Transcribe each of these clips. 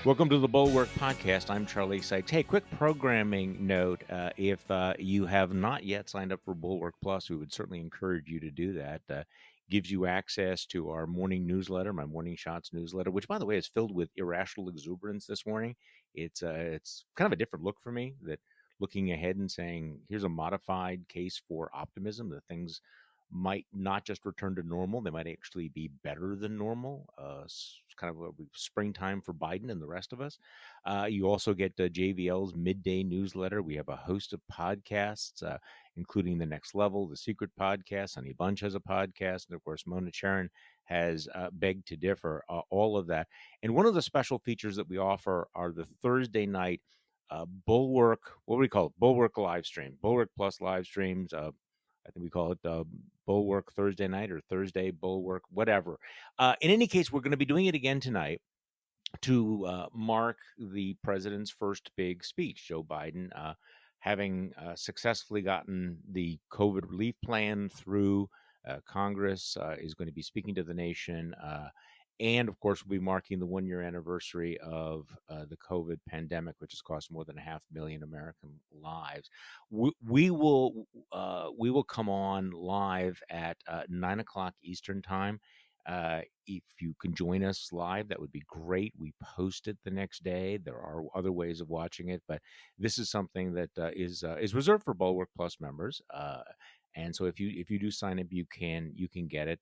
Welcome to the Bulwark Podcast. I'm Charlie Sykes. Hey, quick programming note. If you have not yet signed up for Bulwark Plus, we would certainly encourage you to do that. Gives you access to our morning newsletter, my Morning Shots newsletter, which, by the way, is filled with irrational exuberance this morning. It's kind of a different look for me, that looking ahead and saying, here's a modified case for optimism, that things might not just return to normal, they might actually be better than normal. It's kind of a springtime for Biden and the rest of us. You also get JVL's midday newsletter. We have a host of podcasts, including The Next Level, The Secret Podcast. Honey Bunch has a podcast. And of course, Mona Charen has Begged to Differ, all of that. And one of the special features that we offer are the Thursday night Bulwark, what do we call it? Bulwark live stream, Bulwark Plus live streams. I think we call it Bulwark Thursday night or Thursday Bulwark, whatever. In any case, we're going to be doing it again tonight to mark the president's first big speech, Joe Biden, having successfully gotten the COVID relief plan through Congress, is going to be speaking to the nation. And of course, we'll be marking the 1-year anniversary of the COVID pandemic, which has cost more than 500,000 American lives. We will come on live at 9 o'clock Eastern time. If you can join us live, that would be great. We post it the next day. There are other ways of watching it, but this is something that is reserved for Bulwark Plus members. And so if you do sign up, you can get it.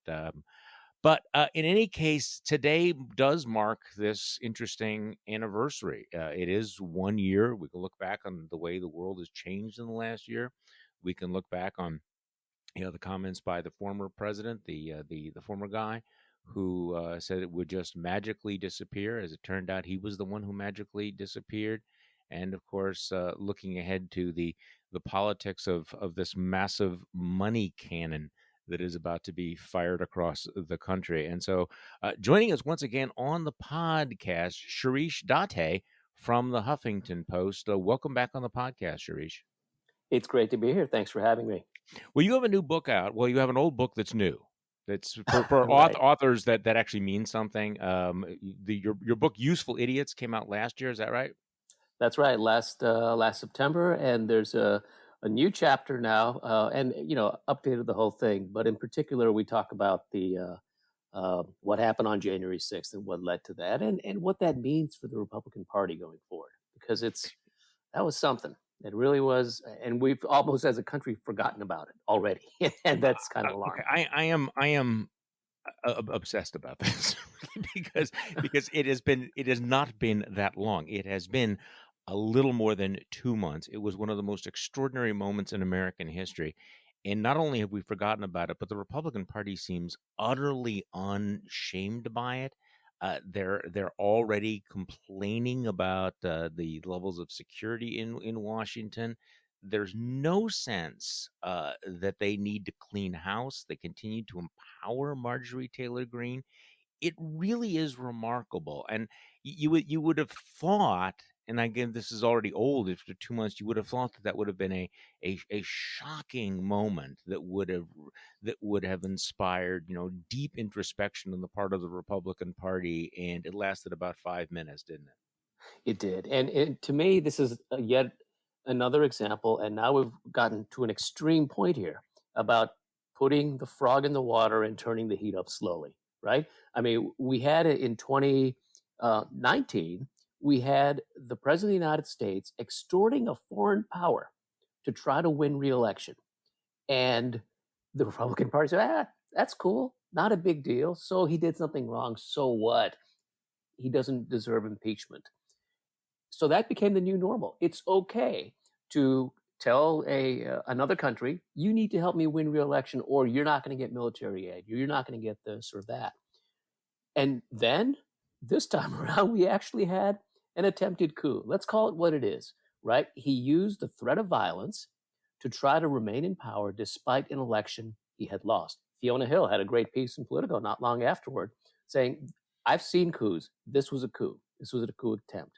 But in any case, today does mark this interesting anniversary. It is 1 year. We can look back on the way the world has changed in the last year. We can look back on the comments by the former president, the former guy who said it would just magically disappear. As it turned out, he was the one who magically disappeared. And of course, looking ahead to the politics of this massive money cannon that is about to be fired across the country. And so joining us once again on the podcast, Shirish Dáte from the Huffington Post. Welcome back on the podcast, Shirish. It's great to be here. Thanks for having me. Well, you have a new book out. Well, you have an old book that's new. That's for Right. authors that actually means something. Your book, Useful Idiots, came out last year. Is that right? That's right. Last September, and there's a new chapter now, and updated the whole thing. But in particular, we talk about the what happened on January 6th and what led to that, and what that means for the Republican Party going forward. Because that was something. It really was, and we've almost, as a country, forgotten about it already, and that's kind of alarming. Okay, I am obsessed about this because it has not been that long. It has been a little more than 2 months. It was one of the most extraordinary moments in American history. And not only have we forgotten about it, but the Republican Party seems utterly unshamed by it. They're already complaining about the levels of security in Washington. There's no sense that they need to clean house. They continue to empower Marjorie Taylor Greene. It really is remarkable. And you would have thought, and again, this is already old. After 2 months, you would have thought that would have been a shocking moment that would have inspired deep introspection on the part of the Republican Party, and it lasted about 5 minutes, didn't it? It did, and to me, this is yet another example. And now we've gotten to an extreme point here about putting the frog in the water and turning the heat up slowly. Right? I mean, we had it in 2019. We had the president of the United States extorting a foreign power to try to win re-election, and the Republican Party said, that's cool, not a big deal. So he did something wrong. So what? He doesn't deserve impeachment. So that became the new normal. It's okay to tell another country, you need to help me win re-election, or you're not going to get military aid. You're not going to get this or that. And then this time around, we actually had an attempted coup. Let's call it what it is, right? He used the threat of violence to try to remain in power despite an election he had lost. Fiona Hill had a great piece in Politico not long afterward saying, I've seen coups. This was a coup. This was a coup attempt.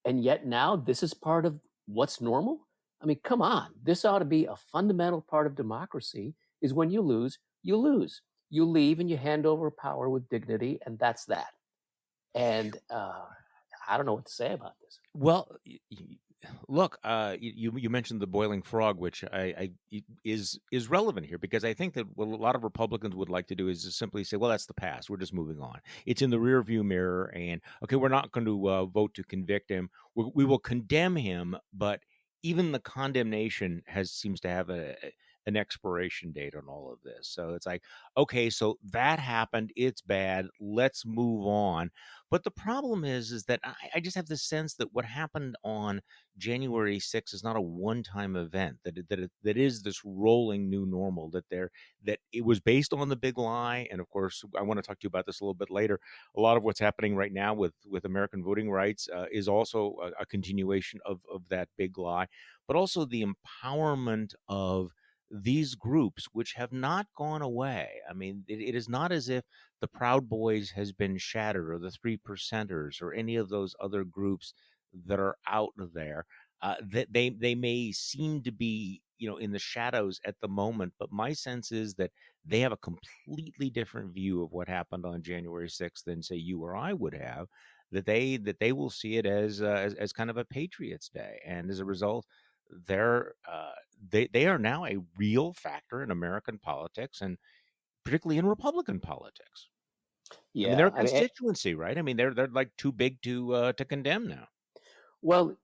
And yet now this is part of what's normal? I mean, come on. This ought to be a fundamental part of democracy, is when you lose, you lose. You leave and you hand over power with dignity, and that's that. And I don't know what to say about this. Well, look, you mentioned the boiling frog, which is relevant here because I think that what a lot of Republicans would like to do is just simply say, "Well, that's the past. We're just moving on. It's in the rearview mirror, and okay, we're not going to vote to convict him. We will condemn him, but even the condemnation seems to have an expiration date on all of this. So it's like, okay, so that happened. It's bad. Let's move on." But the problem is that I just have this sense that what happened on January 6th is not a one-time event. That is this rolling new normal. That it was based on the big lie, and of course, I want to talk to you about this a little bit later. A lot of what's happening right now with American voting rights is also a continuation of that big lie, but also the empowerment of these groups, which have not gone away. I mean, it is not as if the Proud Boys has been shattered, or the Three Percenters, or any of those other groups that are out there. That they may seem to be, in the shadows at the moment, but my sense is that they have a completely different view of what happened on January 6th than, say, you or I would have. That they will see it as kind of a Patriots Day, and as a result, they are now a real factor in American politics, and particularly in Republican politics. I mean, they're Yeah, a constituency, right? I mean, they're like too big to condemn now. well,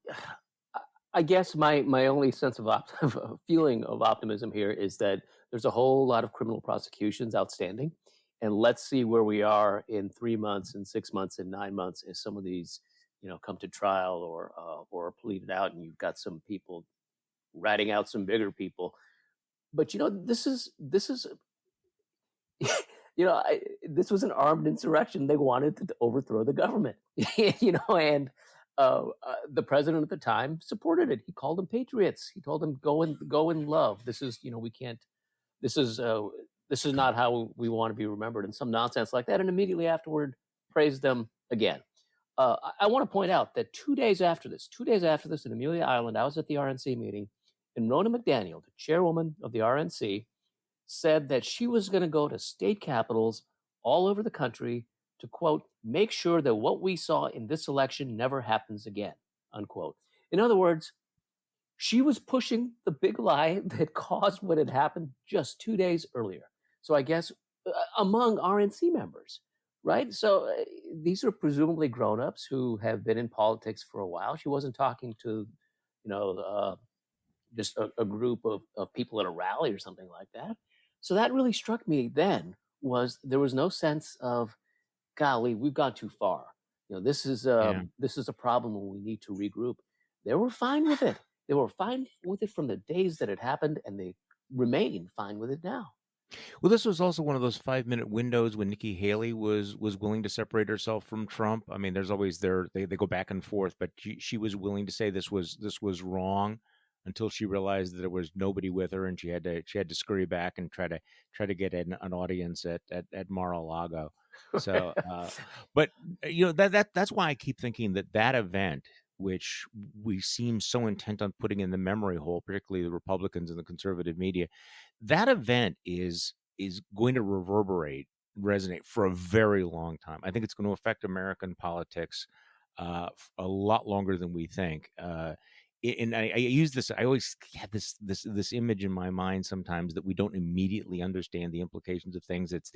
I guess my only sense of feeling of optimism here is that there's a whole lot of criminal prosecutions outstanding, and let's see where we are in 3 months, and 6 months, and 9 months as some of these, come to trial or are pleaded out, and you've got some people ratting out some bigger people. But this is this was an armed insurrection. They wanted to overthrow the government, and the president at the time supported it. He called them patriots. He told them go in love. This is we can't. This is this is not how we want to be remembered, and some nonsense like that. And immediately afterward, praised them again. I want to point out that 2 days after this in Amelia Island, I was at the RNC meeting, and Rona McDaniel, the chairwoman of the RNC, said that she was going to go to state capitals all over the country to, quote, make sure that what we saw in this election never happens again, unquote. In other words, she was pushing the big lie that caused what had happened just 2 days earlier. So I guess among RNC members, right? So these are presumably grown-ups who have been in politics for a while. She wasn't talking to, just a group of people at a rally or something like that. So that really struck me then, was there was no sense of, golly, we've gone too far. Yeah. This is a problem and we need to regroup. They were fine with it. They were fine with it from the days that it happened, and they remain fine with it now. Well, this was also one of those 5-minute windows when Nikki Haley was willing to separate herself from Trump. I mean, there's always they go back and forth, but she was willing to say this was wrong until she realized that there was nobody with her, and she had to scurry back and try to get an audience at Mar-a-Lago. So, but that's why I keep thinking that event, which we seem so intent on putting in the memory hole, particularly the Republicans and the conservative media, that event is going to resonate for a very long time. I think it's going to affect American politics a lot longer than we think. And I use this. I always have this image in my mind sometimes that we don't immediately understand the implications of things. It's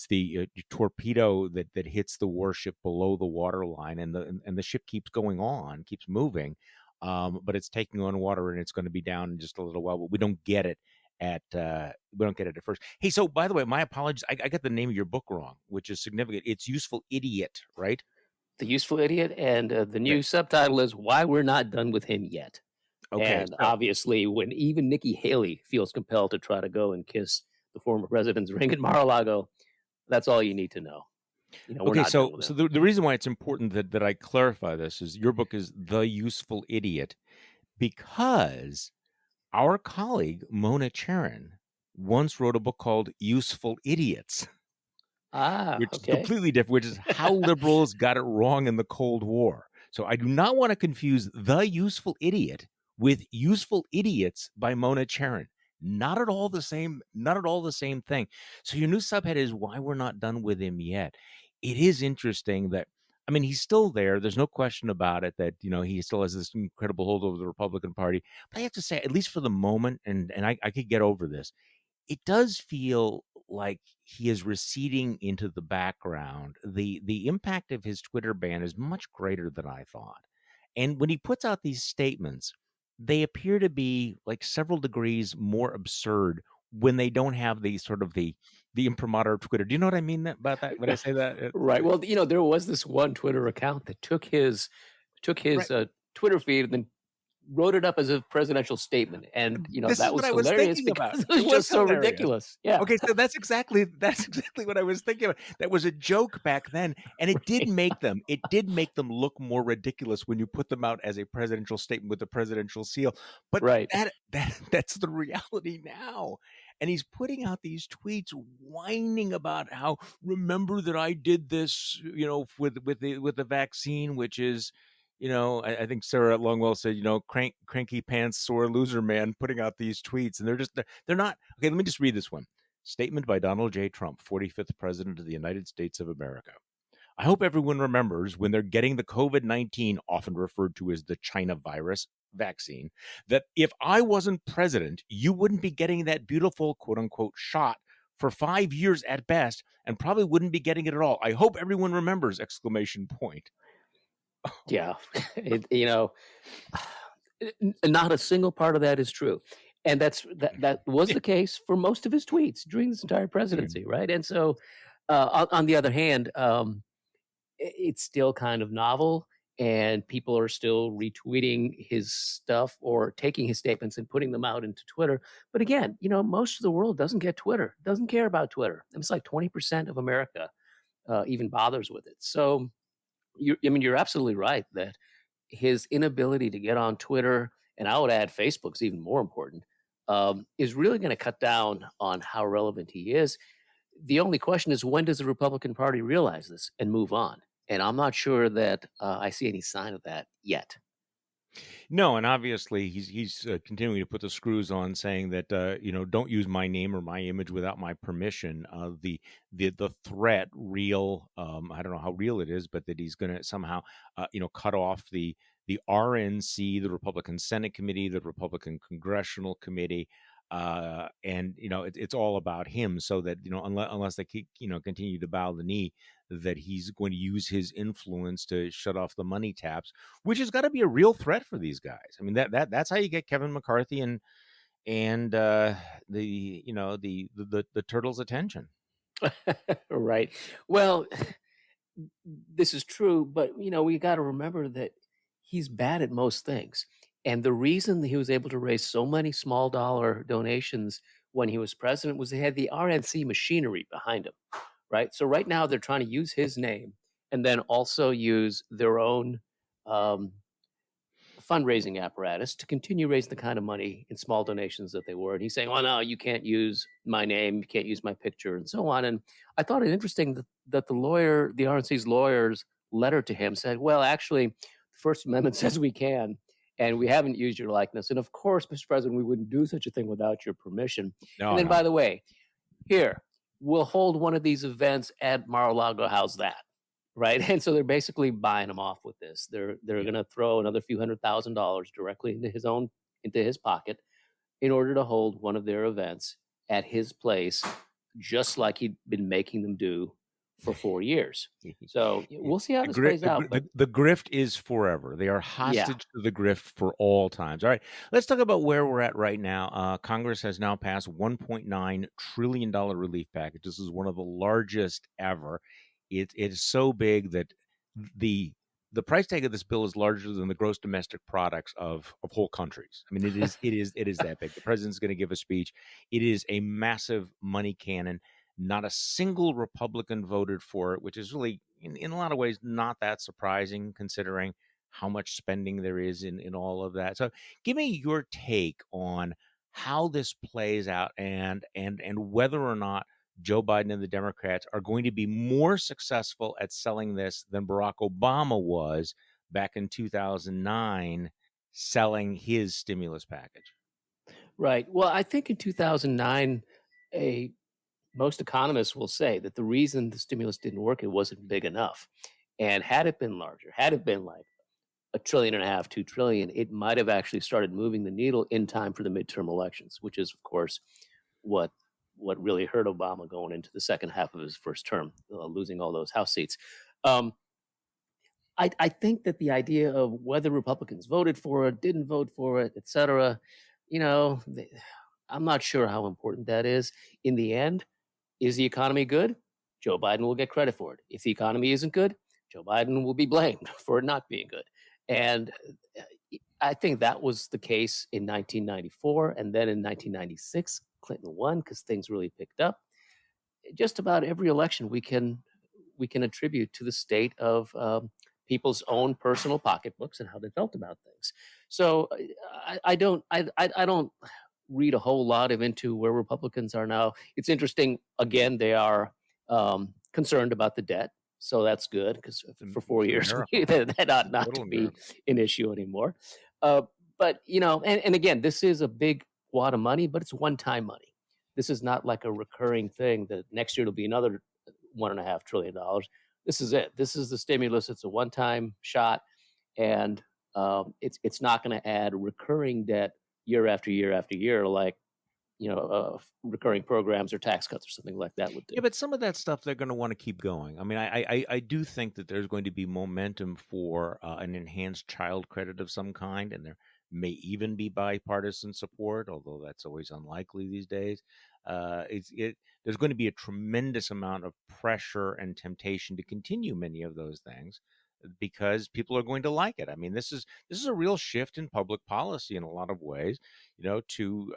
the torpedo that hits the warship below the waterline, and the ship keeps going on, keeps moving, but it's taking on water and it's going to be down in just a little while. But we don't get it at first. Hey, so by the way, my apologies. I got the name of your book wrong, which is significant. It's Useful Idiot, right? The Useful Idiot, and the Yeah. new subtitle is Why We're Not Done with Him Yet. Okay, And so obviously, when even Nikki Haley feels compelled to try to go and kiss the former president's ring at Mar-a-Lago, that's all you need to know. We're okay, not done so with so him. the reason why it's important that I clarify this is your book is The Useful Idiot because our colleague Mona Charen once wrote a book called Useful Idiots, which is Okay. completely different, which is how liberals got it wrong in the Cold War. So I do not want to confuse The Useful Idiot with Useful Idiots by Mona Charen. Not at all the same, not at all the same thing. So your new subhead is Why We're Not Done with Him Yet. It is interesting that I mean, he's still there. There's no question about it that, he still has this incredible hold over the Republican Party. But I have to say, at least for the moment, and I could get over this, it does feel like he is receding into the background. The impact of his Twitter ban is much greater than I thought. And when he puts out these statements, they appear to be like several degrees more absurd when they don't have the sort of the imprimatur of Twitter. Do you know what I mean about that when I say that? Right. Well, there was this one Twitter account that took Right. his Twitter feed and then wrote it up as a presidential statement, and This is that what was I was hilarious thinking about. because it It was was just so hilarious. ridiculous. Yeah. Okay, so that's exactly what I was thinking of. That was a joke back then, and it did make them look more ridiculous when you put them out as a presidential statement with the presidential seal. But Right. that's the reality now. And he's putting out these tweets whining about how, remember that I did this, with the vaccine, which is, I think Sarah Longwell said, cranky pants, sore loser man, putting out these tweets, and they're not okay. Let me just read this one statement by Donald J. Trump, 45th President of the United States of America. I hope everyone remembers when they're getting the COVID-19, often referred to as the China virus vaccine, that if I wasn't president, you wouldn't be getting that beautiful quote unquote shot for 5 years at best, and probably wouldn't be getting it at all. I hope everyone remembers! Exclamation point. Yeah. Not a single part of that is true. And that was the case for most of his tweets during this entire presidency, right? And so, on the other hand, it's still kind of novel, and people are still retweeting his stuff or taking his statements and putting them out into Twitter. But again, most of the world doesn't get Twitter, doesn't care about Twitter. It's like 20% of America even bothers with it. So, you're absolutely right that his inability to get on Twitter, and I would add Facebook's even more important, is really going to cut down on how relevant he is. The only question is, when does the Republican Party realize this and move on? And I'm not sure that I see any sign of that yet. No, and obviously he's continuing to put the screws on, saying that don't use my name or my image without my permission. The threat real. I don't know how real it is, but that he's going to somehow cut off the RNC, the Republican Senate Committee, the Republican Congressional Committee. And it's all about him, so that unless they keep continue to bow the knee, that he's going to use his influence to shut off the money taps, which has got to be a real threat for these guys. I mean, that's how you get Kevin McCarthy and the turtle's attention. Right. Well, this is true, but we got to remember that he's bad at most things. And the reason that he was able to raise so many small dollar donations when he was president was they had the RNC machinery behind him, right? So right now they're trying to use his name and then also use their own fundraising apparatus to continue raising the kind of money in small donations that they were. And he's saying, "Oh no, you can't use my name, you can't use my picture," and so on. And I thought it interesting that the RNC's lawyer's letter to him said, "Well, actually, the First Amendment says we can, and we haven't used your likeness. And of course, Mr. President, we wouldn't do such a thing without your permission. And No, then, no. by the way, here, we'll hold one of these events at Mar-a-Lago. How's that?" Right. And so they're basically buying him off with this. They're Yeah. going to throw another few $100,000 directly into his pocket in order to hold one of their events at his place, just like he'd been making them do for 4 years. So we'll see how this plays out. But The grift is forever. They are yeah, hostage to the grift for all times. All right, let's talk about where we're at right now. Congress has now passed $1.9 trillion relief package. This is one of the largest ever. It is so big that the the price tag of this bill is larger than the gross domestic products of whole countries. I mean, it is that big. The president's going to give a speech. It is a massive money cannon. Not a single Republican voted for it, which is really, in a lot of ways, not that surprising considering how much spending there is in all of that. So, give me your take on how this plays out, and whether or not Joe Biden and the Democrats are going to be more successful at selling this than Barack Obama was back in 2009 selling his stimulus package. right. Well, I think in 2009, most economists will say that the reason the stimulus didn't work, it wasn't big enough. And had it been larger, had it been like $1.5 trillion, 2 trillion, it might have actually started moving the needle in time for the midterm elections, which is, of course, what really hurt Obama going into the second half of his first term, losing all those House seats. Um, I think that the idea of whether Republicans voted for it, didn't vote for it, et cetera, you know, I'm not sure how important that is. In the end, is the economy good? Joe Biden will get credit for it. If the economy isn't good, Joe Biden will be blamed for it not being good. And I think that was the case in 1994. And then in 1996, Clinton won because things really picked up. Just about every election we can attribute to the state of people's own personal pocketbooks and how they felt about things. So I don't read a whole lot into where Republicans are now. It's interesting. Again, they are concerned about the debt, so that's good because for 4 years that ought not to be an issue anymore. But and again, this is a big wad of money, but it's one-time money. This is not like a recurring thing that next year it'll be another $1.5 trillion. This is it. This is the stimulus. It's a one-time shot, and it's not going to add recurring debt year after year after year like recurring programs or tax cuts or something like that would do. Yeah, but some of that stuff they're going to want to keep going. I mean, I do think that there's going to be momentum for an enhanced child credit of some kind, and there may even be bipartisan support, although that's always unlikely these days. There's going to be a tremendous amount of pressure and temptation to continue many of those things because people are going to like it. I mean, this is a real shift in public policy in a lot of ways, to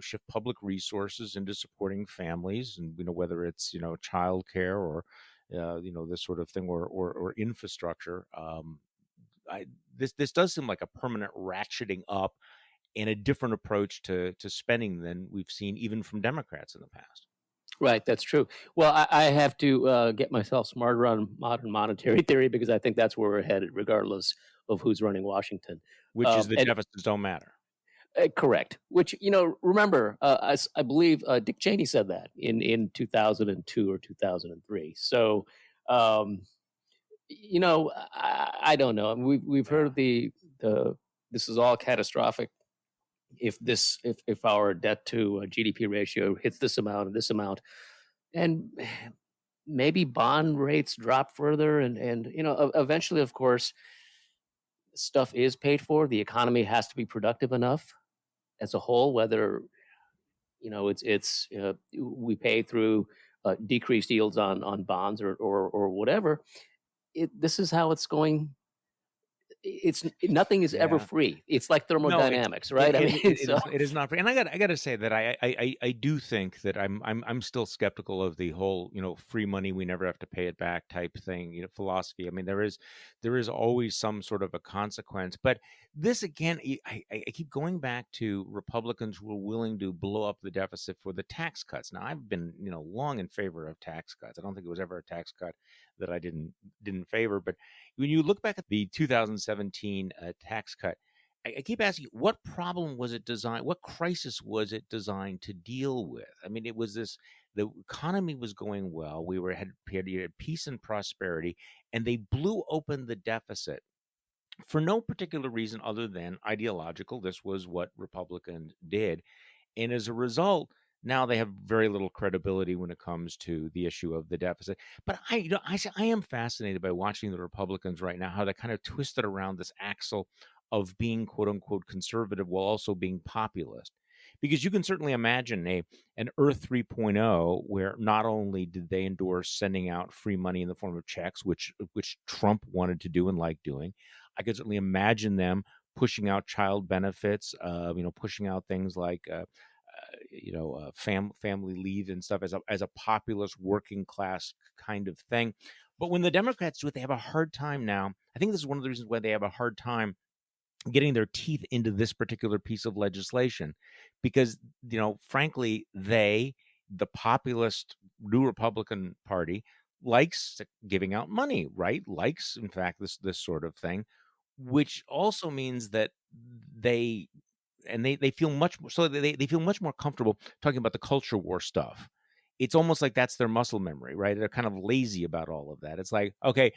shift public resources into supporting families, and whether it's childcare or this sort of thing or infrastructure. This does seem like a permanent ratcheting up and a different approach to spending than we've seen even from Democrats in the past. Right, that's true. Well, I have to get myself smarter on modern monetary theory because I think that's where we're headed, regardless of who's running Washington. Which is the deficits don't matter. Correct. Which, remember, I believe Dick Cheney said that in 2002 or 2003. So, I don't know. We've heard the this is all catastrophic. If our debt to GDP ratio hits this amount and this amount, and maybe bond rates drop further, and eventually, of course, stuff is paid for. The economy has to be productive enough as a whole, whether it's we pay through decreased yields on bonds or whatever. This is how it's going. Nothing is ever free. It's like thermodynamics, right? It is not free. And I got to say that I do think that I'm still skeptical of the whole free money, we never have to pay it back type thing philosophy. I mean, there is always some sort of a consequence. But this again, I keep going back to Republicans who are willing to blow up the deficit for the tax cuts. Now, I've been long in favor of tax cuts. I don't think it was ever a tax cut that I didn't favor. But when you look back at the 2017 tax cut, I keep asking, what problem was it designed? What crisis was it designed to deal with? I mean, it was the economy was going well. We had peace and prosperity, and they blew open the deficit for no particular reason other than ideological. This was what Republicans did. And as a result, now they have very little credibility when it comes to the issue of the deficit. But I am fascinated by watching the Republicans right now, how they kind of twisted around this axle of being quote unquote conservative while also being populist. Because you can certainly imagine an Earth 3.0 where not only did they endorse sending out free money in the form of checks, which Trump wanted to do and liked doing. I could certainly imagine them pushing out child benefits, pushing out things like family leave and stuff as a populist working class kind of thing. But when the Democrats do it, they have a hard time now. I think this is one of the reasons why they have a hard time getting their teeth into this particular piece of legislation, because frankly, the populist New Republican Party likes giving out money, right? Likes, in fact, this sort of thing, which also means that they feel much more, so they feel much more comfortable talking about the culture war stuff. It's almost like that's their muscle memory, right? They're kind of lazy about all of that. It's like, okay,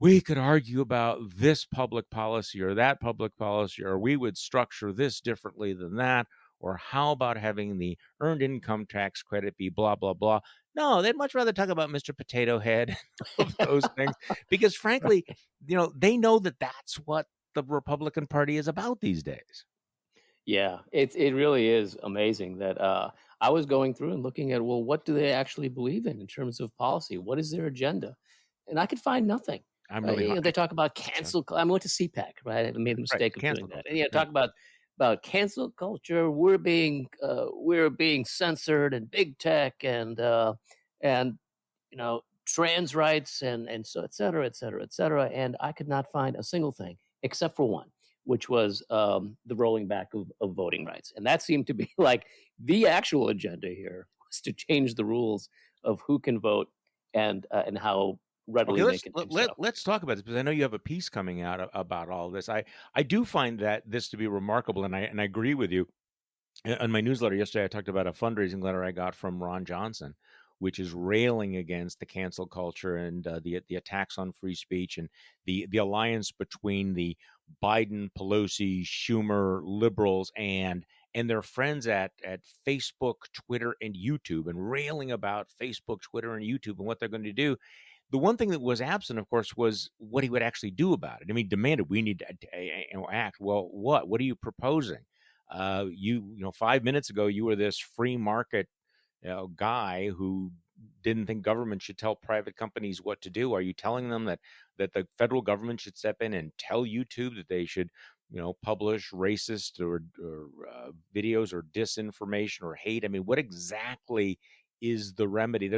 we could argue about this public policy or that public policy, or we would structure this differently than that, or how about having the earned income tax credit be blah, blah, blah. No, they'd much rather talk about Mr. Potato Head of those things, because frankly, they know that that's what the Republican Party is about these days. Yeah, it really is amazing that I was going through and looking at, well, what do they actually believe in terms of policy? What is their agenda? And I could find nothing. I'm really hot. They talk about cancel. I went to CPAC, right? I made the Right, mistake of cancel doing that. culture. And talk about cancel culture. We're being censored, and big tech, and trans rights, and so et cetera, et cetera, et cetera. And I could not find a single thing except for one, which was the rolling back of voting rights. And that seemed to be like the actual agenda here, was to change the rules of who can vote and how Okay, readily they can do so. let's talk about this, because I know you have a piece coming out about all this. I do find that this to be remarkable, and I agree with you. On my newsletter yesterday, I talked about a fundraising letter I got from Ron Johnson, which is railing against the cancel culture and the attacks on free speech, and the alliance between the Biden, Pelosi, Schumer liberals and their friends at Facebook, Twitter, and YouTube, and railing about Facebook, Twitter, and YouTube and what they're going to do. The one thing that was absent, of course, was what he would actually do about it. I mean, demanded we need to act. Well, what? What are you proposing? You know, 5 minutes ago, you were this free market guy who didn't think government should tell private companies what to do. Are you telling them that the federal government should step in and tell YouTube that they should, publish racist or videos or disinformation or hate? I mean, what exactly is the remedy?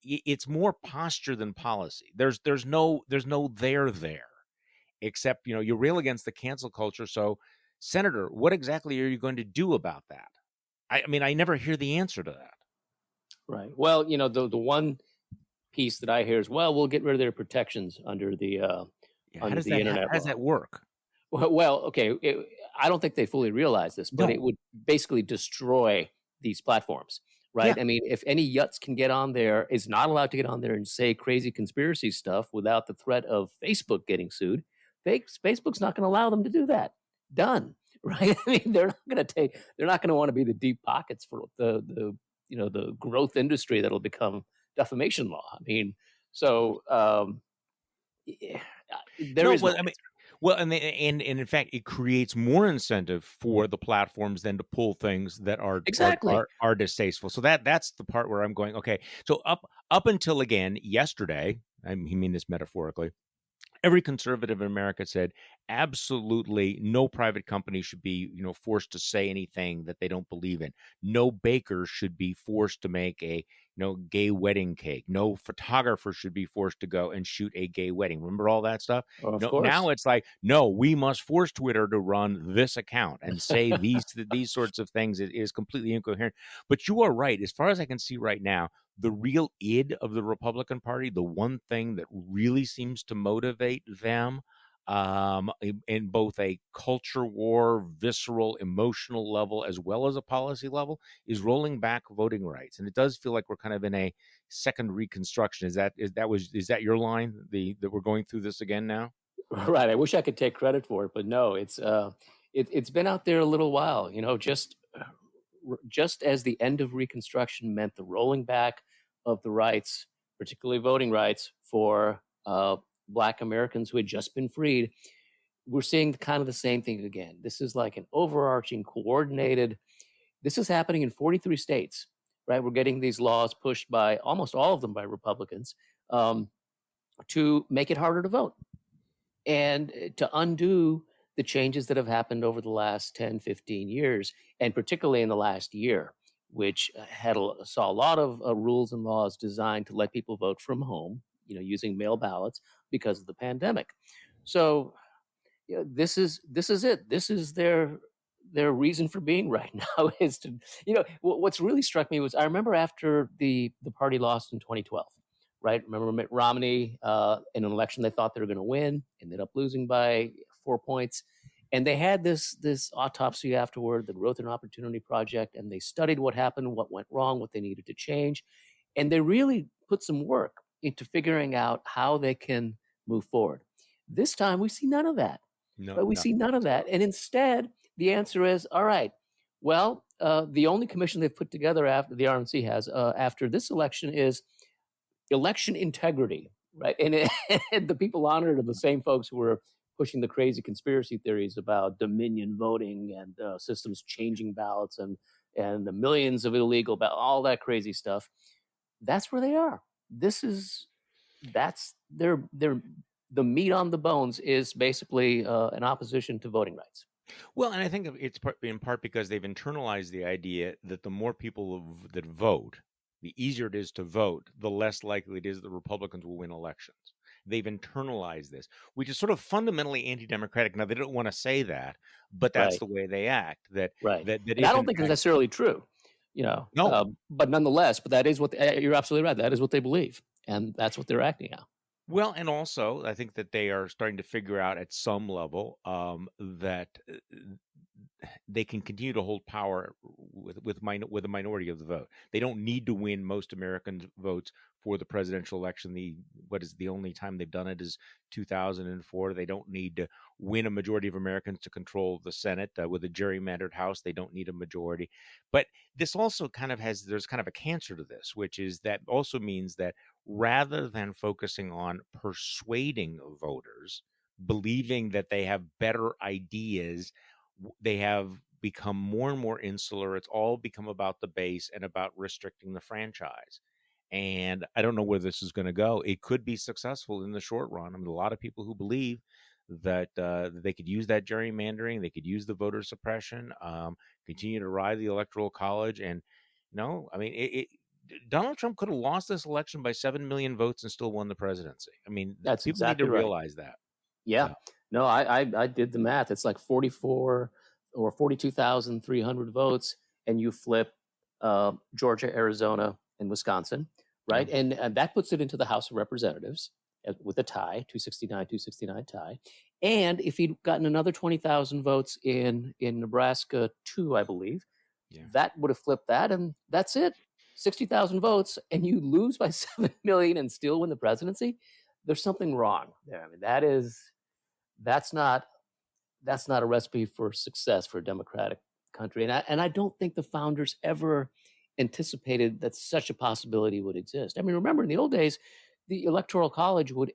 It's more posture than policy. There's no there, except you rail against the cancel culture. So, Senator, what exactly are you going to do about that? I mean, I never hear the answer to that. Right. Well, the one piece that I hear is, well, we'll get rid of their protections under the How does internet how does law. that work? Well, okay. I don't think they fully realize this, but No. it would basically destroy these platforms, right? Yeah. I mean, if any yuts can get on there, is not allowed to get on there and say crazy conspiracy stuff without the threat of Facebook getting sued. Facebook's not going to allow them to do that. Done, right? I mean, they're not going to want to be the deep pockets for the growth industry that'll become defamation law. I mean, so yeah, there No, is no well, I mean, well, and in fact, it creates more incentive for the platforms than to pull things that are exactly. are distasteful. So that's the part where I'm going, okay. So up until again yesterday, I mean this metaphorically, every conservative in America said absolutely no private company should be, forced to say anything that they don't believe in. No baker should be forced to make a, gay wedding cake. No photographer should be forced to go and shoot a gay wedding. Remember all that stuff? Of No, course. now it's like, no, we must force Twitter to run this account and say these sorts of things. It is completely incoherent. But you are right. As far as I can see right now, the real id of the Republican Party, the one thing that really seems to motivate them, in both a culture war, visceral, emotional level, as well as a policy level, is rolling back voting rights. And it does feel like we're kind of in a second reconstruction. Is that your line? That we're going through this again now? Right. I wish I could take credit for it, but no, it's been out there a little while. Just as the end of Reconstruction meant the rolling back of the rights, particularly voting rights for Black Americans who had just been freed, we're seeing kind of the same thing again. This is like an overarching, coordinated. This is happening in 43 states, right? We're getting these laws pushed by almost all of them by Republicans to make it harder to vote and to undo the changes that have happened over the last 10, 15 years, and particularly in the last year, which saw a lot of rules and laws designed to let people vote from home, using mail ballots because of the pandemic. So this is it. This is their reason for being right now is to, what's really struck me was I remember after the party lost in 2012. Right. Remember Mitt Romney in an election they thought they were going to win, ended up losing by 4 points. And they had this autopsy afterward, the Growth and Opportunity Project, and they studied what happened, what went wrong, what they needed to change. And they really put some work into figuring out how they can move forward. This time we see none of that. No, Right? We see nothing none of that. whatsoever. And instead, the answer is, all right, well, the only commission they've put together after the RNC has after this election is election integrity, right? And the people on it are the same folks who were pushing the crazy conspiracy theories about Dominion voting and systems changing ballots and the millions of illegal ballots, all that crazy stuff. That's where they are. That's their the meat on the bones is basically an opposition to voting rights. Well, and I think it's in part because they've internalized the idea that the more people that vote, the easier it is to vote, the less likely it is that Republicans will win elections. They've internalized this, which is sort of fundamentally anti-democratic. Now, they don't want to say that, but that's Right, the way they act. right. That And I if don't in think it's fact necessarily true, no. but nonetheless, but that is what you're absolutely right. That is what they believe, and that's what they're acting out. Well, and also I think that they are starting to figure out at some level that they can continue to hold power with a minority of the vote. They don't need to win most Americans' votes for the presidential election. The only time they've done it is 2004. They don't need to win a majority of Americans to control the Senate with a gerrymandered House. They don't need a majority. But this also there's kind of a cancer to this, which is that also means that rather than focusing on persuading voters, believing that they have better ideas, they have become more and more insular. It's all become about the base and about restricting the franchise. And I don't know where this is going to go. It could be successful in the short run. I mean, a lot of people who believe that they could use that gerrymandering, they could use the voter suppression, continue to ride the electoral college. And no, I mean, Donald Trump could have lost this election by 7 million votes and still won the presidency. I mean, That's people need to exactly right. realize that. Yeah. So, No, I did the math. It's like 44 or 42,300 votes, and you flip Georgia, Arizona, and Wisconsin, yeah. right? And that puts it into the House of Representatives with a tie, 269 tie. And if he'd gotten another 20,000 votes in Nebraska too, I believe, Yeah. that would have flipped that, and that's it. 60,000 votes, and you lose by 7 million and still win the presidency. There's something wrong there. I mean, that's not a recipe for success for a democratic country. And I don't think the founders ever anticipated that such a possibility would exist. I mean, remember in the old days, the electoral college would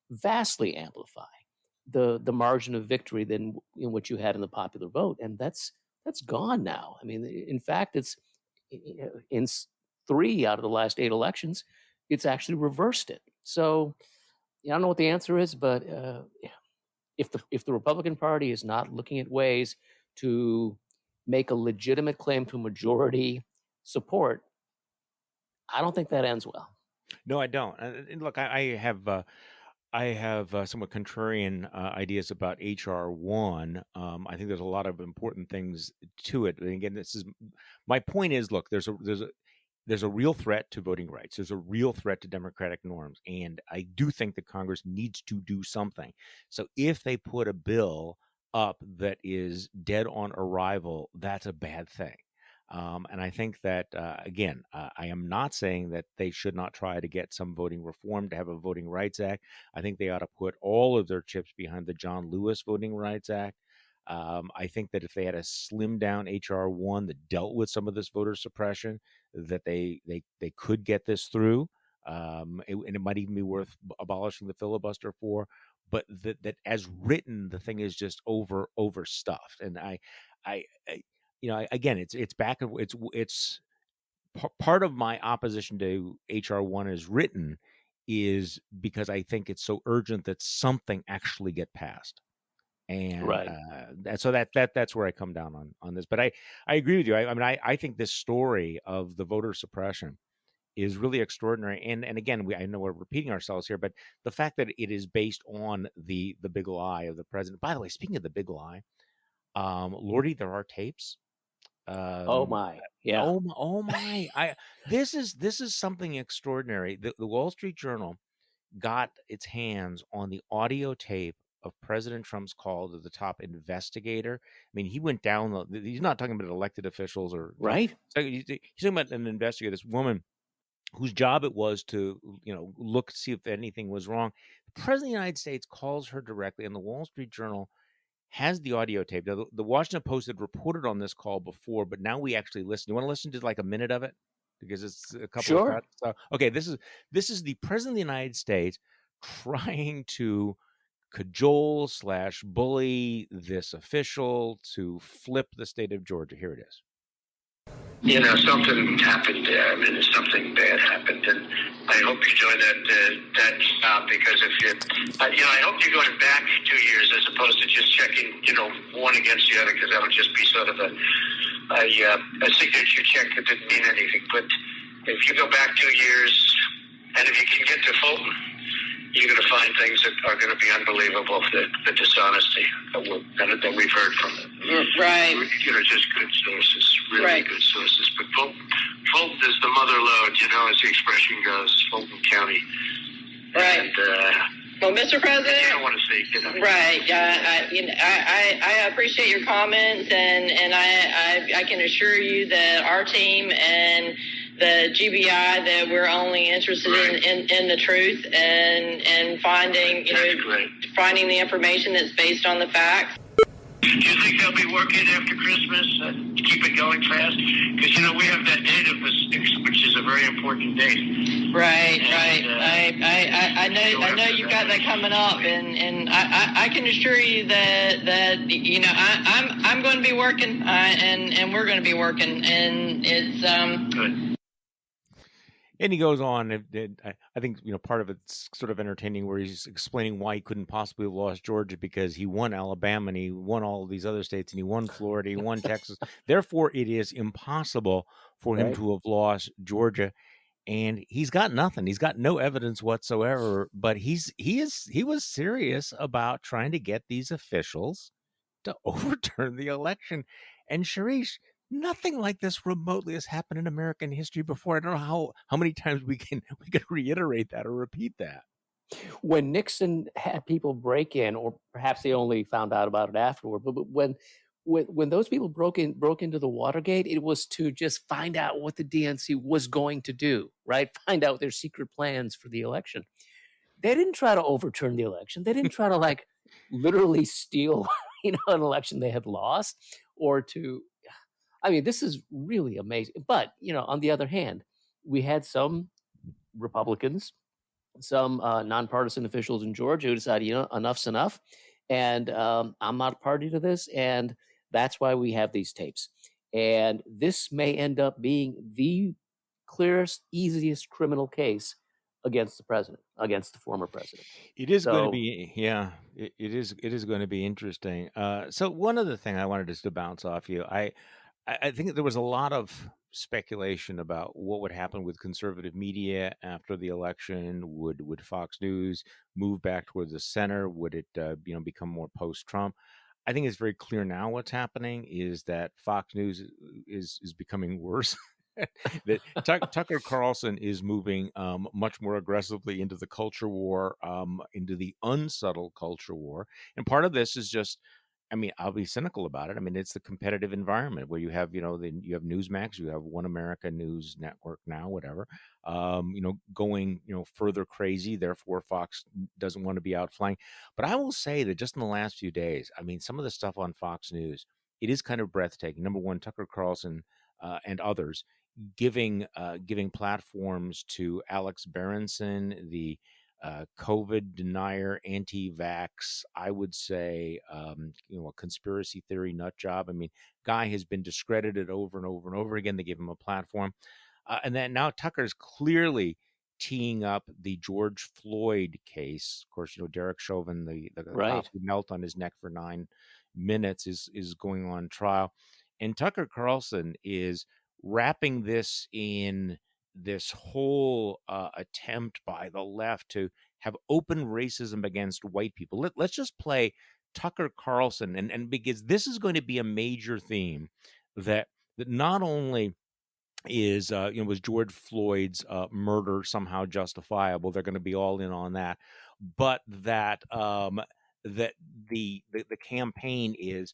vastly amplify the margin of victory than in what you had in the popular vote, and that's gone now. I mean, in fact, it's in 3 out of the last 8 elections, it's actually reversed it. So I don't know what the answer is, but if the Republican Party is not looking at ways to make a legitimate claim to majority support, I don't think that ends well. No, I don't. And look, I have somewhat contrarian ideas about HR one. I think there's a lot of important things to it. And again, my point is, look, there's a real threat to voting rights. There's a real threat to democratic norms, and I do think that Congress needs to do something. So if they put a bill up that is dead on arrival, that's a bad thing. And I think that, again, I am not saying that they should not try to get some voting reform to have a Voting Rights Act. I think they ought to put all of their chips behind the John Lewis Voting Rights Act. I think that if they had a slimmed down HR one that dealt with some of this voter suppression, that they could get this through. And it might even be worth abolishing the filibuster for. But that as written, the thing is just overstuffed. And I again, it's back of it's part of my opposition to HR one as written is because I think it's so urgent that something actually get passed. And Right. so that's where I come down on this. But I agree with you. I mean, I think this story of the voter suppression is really extraordinary. And again, I know we're repeating ourselves here, but the fact that it is based on the big lie of the president. By the way, speaking of the big lie, Lordy, there are tapes. Oh Um, my. Yeah. oh my! This is something extraordinary. The Wall Street Journal got its hands on the audio tape of President Trump's call to the top investigator. I mean, he went down. He's not talking about elected officials or Right. so he's talking about an investigator. This woman whose job it was to, look, see if anything was wrong. The president of the United States calls her directly, and the Wall Street Journal has the audio tape. Now, the Washington Post had reported on this call before, but now we actually listen. You want to listen to like a minute of it because it's a couple of Sure. cuts. So, okay, this is the president of the United States trying to cajole slash bully this official to flip the state of Georgia. Here it is. Something happened there. I mean, something bad happened, and I hope you join that stop, because if you, I hope you're going back 2 years as opposed to just checking, one against the other, because that would just be sort of a signature check that didn't mean anything. But if you go back 2 years, and if you can get to Fulton, you're going to find things that are going to be unbelievable. The dishonesty that we've heard from them. Right. Just good sources, really right. Good sources. But Fulton is the mother lode, as the expression goes, Fulton County. Right. And, well, Mr. President, I don't want to say, Right. I appreciate your comments, and I can assure you that our team and the GBI, that we're only interested right. in the truth and finding finding the information that's based on the facts. Do you think they'll be working after Christmas and keep it going fast? Because, we have that date of the 6th, which is a very important date. Right. I know you've got that coming up, and I can assure you that I'm going to be working, and we're going to be working, and it's good. And he goes on. I think part of it's sort of entertaining, where he's explaining why he couldn't possibly have lost Georgia, because he won Alabama and he won all of these other states and he won Florida, he won Texas. Therefore, it is impossible for him to have lost Georgia. And he's got nothing. He's got no evidence whatsoever. But he was serious about trying to get these officials to overturn the election. And Sharish, nothing like this remotely has happened in American history before. I don't know how many times we can reiterate that or repeat that. When Nixon had people break in, or perhaps they only found out about it afterward, but when those people broke into the Watergate, it was to just find out what the DNC was going to do, right? Find out their secret plans for the election. They didn't try to overturn the election. They didn't try to literally steal, an election they had lost, or to. I mean, this is really amazing. But, on the other hand, we had some Republicans, some nonpartisan officials in Georgia who decided, enough's enough. And I'm not a party to this. And that's why we have these tapes. And this may end up being the clearest, easiest criminal case against the president, against the former president. It is going to be, it is going to be interesting. So one other thing I wanted just to bounce off you, I think there was a lot of speculation about what would happen with conservative media after the election. Would Fox News move back towards the center? Would it become more post-Trump? I think it's very clear now what's happening is that Fox News is becoming worse. That Tucker Carlson is moving much more aggressively into the culture war, into the unsubtle culture war. And part of this is just, I'll be cynical about it. It's the competitive environment where you have, you have Newsmax, you have One America News Network now, whatever, going, further crazy. Therefore, Fox doesn't want to be outflying. But I will say that just in the last few days, some of the stuff on Fox News, it is kind of breathtaking. Number one, Tucker Carlson and others giving platforms to Alex Berenson, the COVID denier, anti-vax, I would say, a conspiracy theory nut job. Guy has been discredited over and over and over again. They give him a platform. And then now Tucker's clearly teeing up the George Floyd case. Of course, Derek Chauvin, the cop who knelt on his neck for 9 minutes, is going on trial. And Tucker Carlson is wrapping this in this whole attempt by the left to have open racism against white people. Let's just play Tucker Carlson, and because this is going to be a major theme that not only is was George Floyd's murder somehow justifiable, they're going to be all in on that, but that that the campaign is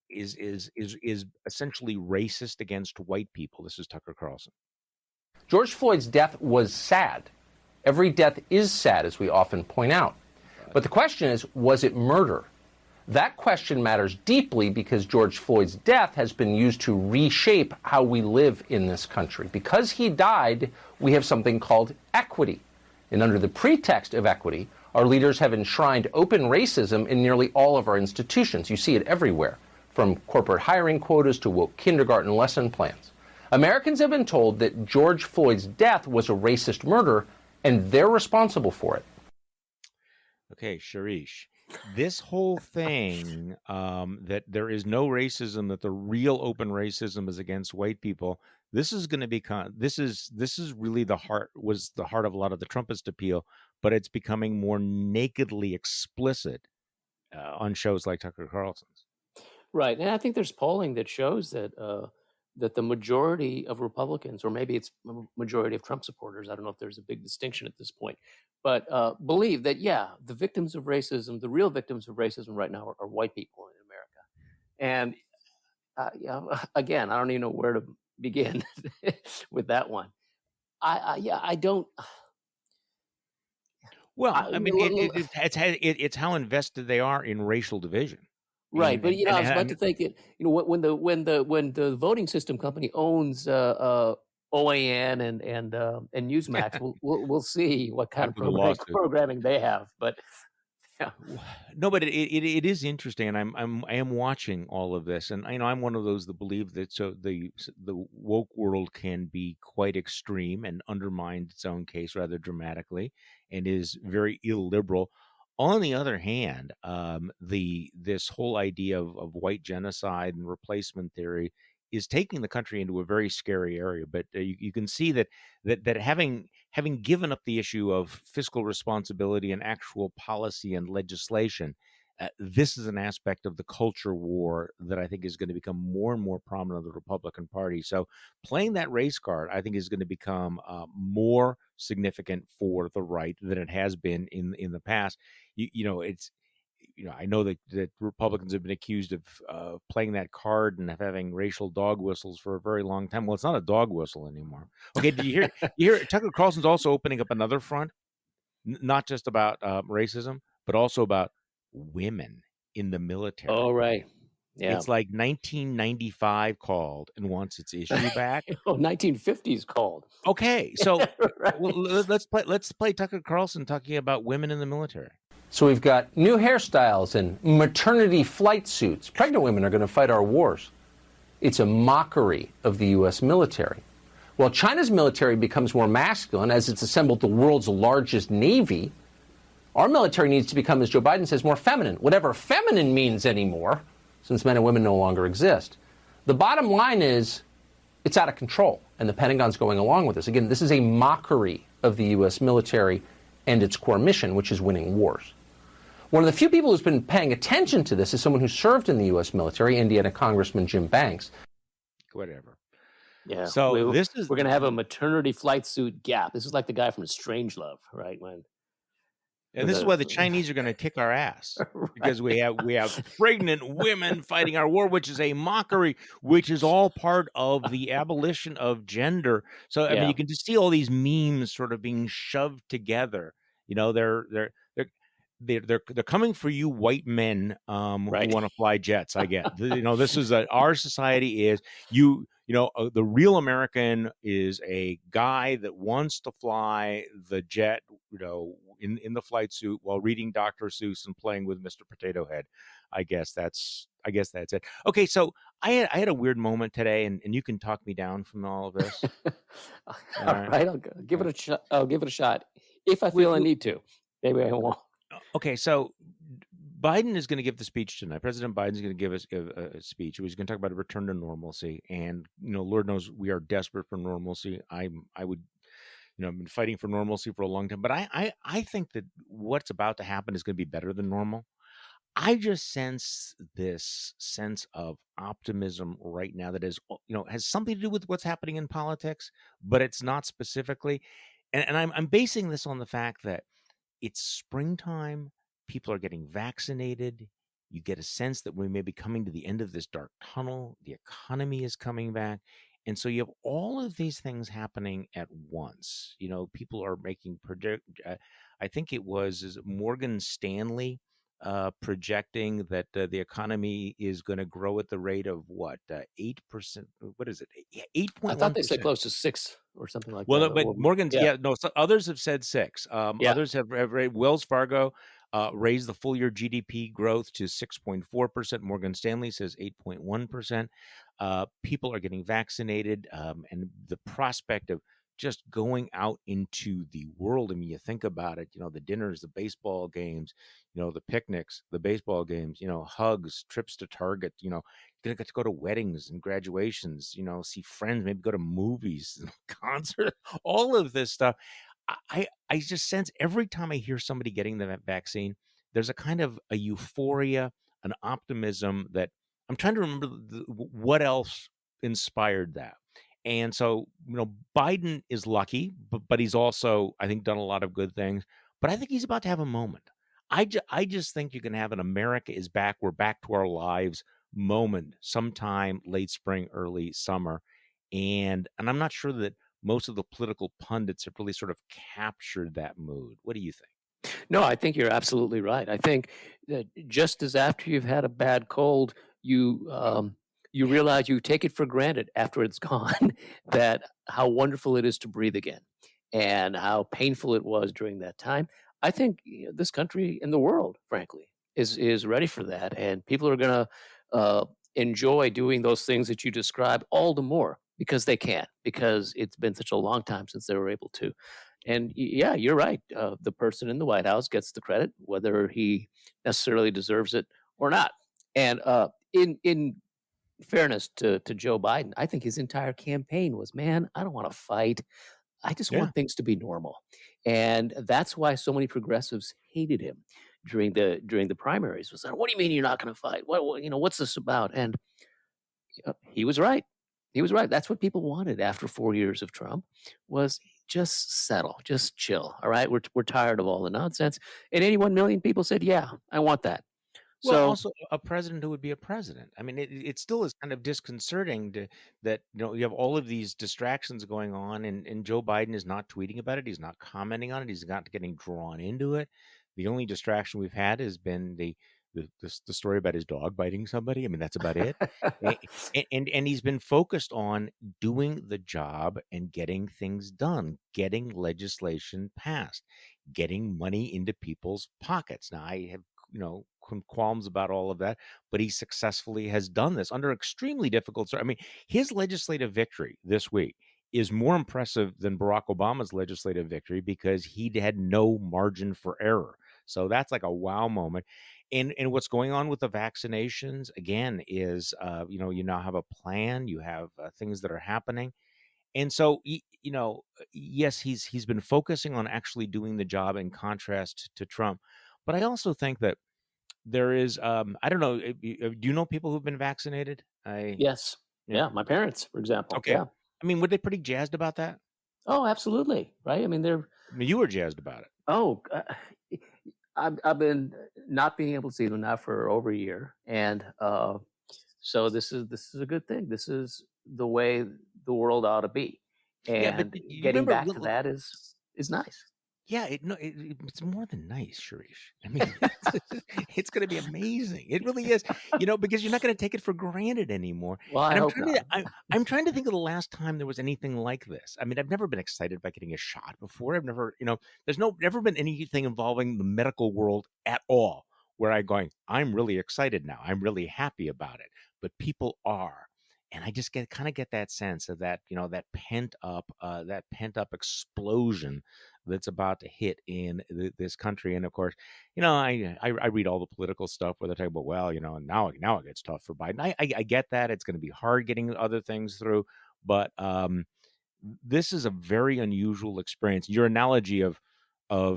essentially racist against white people. This is Tucker Carlson. George Floyd's death was sad. Every death is sad, as we often point out. But the question is, was it murder? That question matters deeply because George Floyd's death has been used to reshape how we live in this country. Because he died, we have something called equity. And under the pretext of equity, our leaders have enshrined open racism in nearly all of our institutions. You see it everywhere, from corporate hiring quotas to woke kindergarten lesson plans. Americans have been told that George Floyd's death was a racist murder, and they're responsible for it. Okay, Sharish, this whole thing that there is no racism, that the real open racism is against white people, this is going to become, this is really the heart of a lot of the Trumpist appeal, but it's becoming more nakedly explicit on shows like Tucker Carlson's. Right, and I think there's polling that shows that that the majority of Republicans, or maybe it's a majority of Trump supporters, I don't know if there's a big distinction at this point, but believe that, yeah, the victims of racism, the real victims of racism right now are white people in America. And yeah, again, I don't even know where to begin with that one. I don't. Well, I mean, it's how invested they are in racial division. Right, but I was about to think that when the voting system company owns OAN and Newsmax, we'll see what kind of programming they have. But yeah, no, but it is interesting, and I am watching all of this, and I'm one of those that believe that the woke world can be quite extreme and undermine its own case rather dramatically, and is very illiberal. On the other hand, this whole idea of white genocide and replacement theory is taking the country into a very scary area. But you can see that having given up the issue of fiscal responsibility and actual policy and legislation, this is an aspect of the culture war that I think is going to become more and more prominent in the Republican Party. So playing that race card, I think, is going to become more significant for the right than it has been in the past. I know that Republicans have been accused of playing that card and of having racial dog whistles for a very long time. Well, it's not a dog whistle anymore. Okay, did you hear Tucker Carlson's also opening up another front, not just about racism, but also about women in the military. Oh, right. Yeah. It's like 1995 called and wants its issue back. 1950s called. Okay, so right. let's play Tucker Carlson talking about women in the military. So we've got new hairstyles and maternity flight suits. Pregnant women are going to fight our wars. It's a mockery of the U.S. military. While China's military becomes more masculine as it's assembled the world's largest navy, our military needs to become, as Joe Biden says, more feminine, whatever feminine means anymore, since men and women no longer exist. The bottom line is it's out of control, and the Pentagon's going along with this. Again, this is a mockery of the U.S. military and its core mission, which is winning wars. One of the few people who's been paying attention to this is someone who served in the U.S. military, Indiana Congressman Jim Banks. Whatever. Yeah. So we're going to have a maternity flight suit gap. This is like the guy from Strangelove, right? And this is why the Chinese are going to kick our ass, because we have pregnant women fighting our war, which is a mockery, which is all part of the abolition of gender. So I mean, you can just see all these memes sort of being shoved together. They're coming for you, white men who want to fly jets. I get. This is our society is the real American is a guy that wants to fly the jet, in the flight suit while reading Dr. Seuss and playing with Mr. Potato Head. I guess that's it. Okay, so I had a weird moment today, and you can talk me down from all of this. All right, I'll give it a shot. I'll give it a shot if I feel I need to. Maybe I won't. Okay, so Biden is going to give the speech tonight. President Biden is going to give us a speech. He's going to talk about a return to normalcy, and Lord knows we are desperate for normalcy. I would. I've been fighting for normalcy for a long time, but I think that what's about to happen is going to be better than normal. I just sense this sense of optimism right now that is, has something to do with what's happening in politics, but it's not specifically. And I'm basing this on the fact that it's springtime. People are getting vaccinated. You get a sense that we may be coming to the end of this dark tunnel. The economy is coming back. And so you have all of these things happening at once. People are making I think it was is it Morgan Stanley projecting that the economy is going to grow at the rate of what 8%? What is it? eight I point thought one they said percent. close to 6 or something like Well, that. no, but Morgan's, Yeah, yeah, no, so others have said 6. yeah. Others have Wells Fargo raised the full year GDP growth to 6.4%. Morgan Stanley says 8.1%. People are getting vaccinated, and the prospect of just going out into the world. I mean, you think about it, the dinners, the baseball games, the picnics, the baseball games, hugs, trips to Target, gonna get to go to weddings and graduations, see friends, maybe go to movies, concert, all of this stuff. I just sense every time I hear somebody getting the vaccine, there's a kind of a euphoria, an optimism that I'm trying to remember what else inspired that. And so, Biden is lucky, but he's also, I think, done a lot of good things. But I think he's about to have a moment. I just think you can have an America is back, we're back to our lives moment sometime late spring, early summer. And I'm not sure that most of the political pundits have really sort of captured that mood. What do you think? No, I think you're absolutely right. I think that just as after you've had a bad cold, you realize you take it for granted after it's gone that how wonderful it is to breathe again and how painful it was during that time. I think this country and the world, frankly, is ready for that, and people are going to enjoy doing those things that you describe all the more because they can, because it's been such a long time since they were able to. And yeah, you're right. The person in the White House gets the credit, whether he necessarily deserves it or not. And in fairness to Joe Biden, I think his entire campaign was, man, I don't want to fight. I just Yeah. want things to be normal. And that's why so many progressives hated him during the primaries. Was like, what do you mean you're not going to fight? What's this about? And he was right. He was right. That's what people wanted after 4 years of Trump was just settle, just chill. All right, we're tired of all the nonsense. And 81 million people said, "Yeah, I want that." Well, So also a president who would be a president. I mean, it still is kind of disconcerting that you have all of these distractions going on, and Joe Biden is not tweeting about it. He's not commenting on it. He's not getting drawn into it. The only distraction we've had has been the story about his dog biting somebody. I mean, that's about it. And he's been focused on doing the job and getting things done, getting legislation passed, getting money into people's pockets. Now, I have qualms about all of that, but he successfully has done this under extremely difficult. I mean, his legislative victory this week is more impressive than Barack Obama's legislative victory because he had no margin for error. So that's like a wow moment. And what's going on with the vaccinations again is you now have a plan, you have things that are happening. And so yes, he's been focusing on actually doing the job in contrast to Trump. But I also think that there is I don't know, do you know people who've been vaccinated? yes, Yeah. yeah, my parents, for example, Okay. yeah. I mean, were they pretty jazzed about that? Oh, absolutely, right. I mean, they're I mean, you were jazzed about it. oh, I've been not being able to see them now for over a year, and so this is a good thing. This is the way the world ought to be, Yeah, but and you getting remember back to that is nice. yeah, it's more than nice, Sharish. I mean, it's going to be amazing. It really is, because you're not going to take it for granted anymore. Well, I And hope not. I'm trying to think of the last time there was anything like this. I mean, I've never been excited about getting a shot before. I've never, there's never been anything involving the medical world at all where I'm really excited now. I'm really happy about it. But people are. And I just kind of get that sense of that, that pent up explosion that's about to hit in this country. And of course, I read all the political stuff where they talk about, well, now it gets tough for Biden. I get that it's going to be hard getting other things through, but this is a very unusual experience. Your analogy of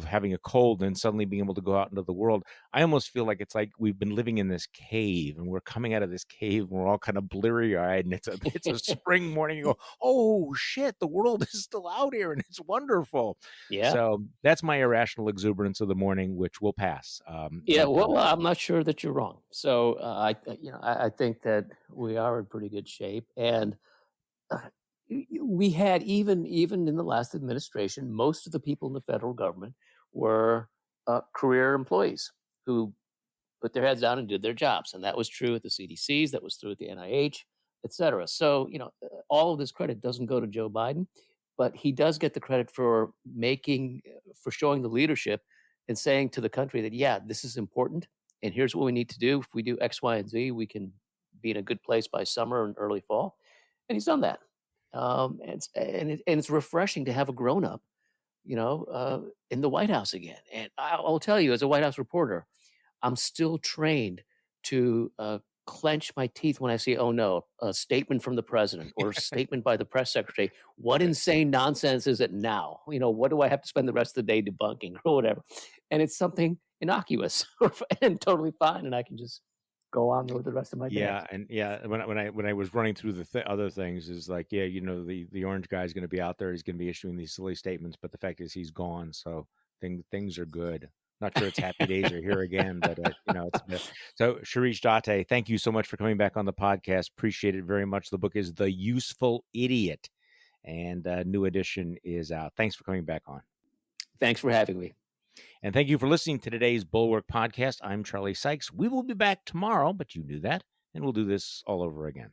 having a cold and suddenly being able to go out into the world, I almost feel like it's like we've been living in this cave and we're coming out of this cave and we're all kind of bleary eyed and it's a spring morning. You go, oh shit, the world is still out here and it's wonderful. Yeah, So that's my irrational exuberance of the morning, which will pass. yeah. Well, I'm not sure that you're wrong. So I think that we are in pretty good shape, and we had, even in the last administration, most of the people in the federal government were career employees who put their heads down and did their jobs. And that was true at the CDCs, that was true at the NIH, et cetera. So, all of this credit doesn't go to Joe Biden, but he does get the credit for showing the leadership and saying to the country that, yeah, this is important. And here's what we need to do. If we do X, Y, and Z, we can be in a good place by summer and early fall. And he's done that. And it's refreshing to have a grown-up, in the White House again. And I'll tell you, as a White House reporter, I'm still trained to clench my teeth when I see, oh no, a statement from the president or a statement by the press secretary. What insane nonsense is it now? What do I have to spend the rest of the day debunking or whatever? And it's something innocuous and totally fine, and I can just go on with the rest of my day. When I was running through the other things, is like, the orange guy's going to be out there. He's going to be issuing these silly statements, but the fact is he's gone, so things are good. Not sure it's happy days are here again, but it's so. Shirish Dáte, thank you so much for coming back on the podcast. Appreciate it very much. The book is The Useful Idiot, and a new edition is out. Thanks for coming back on. Thanks for having me. And thank you for listening to today's Bulwark podcast. I'm Charlie Sykes. We will be back tomorrow, but you knew that, and we'll do this all over again.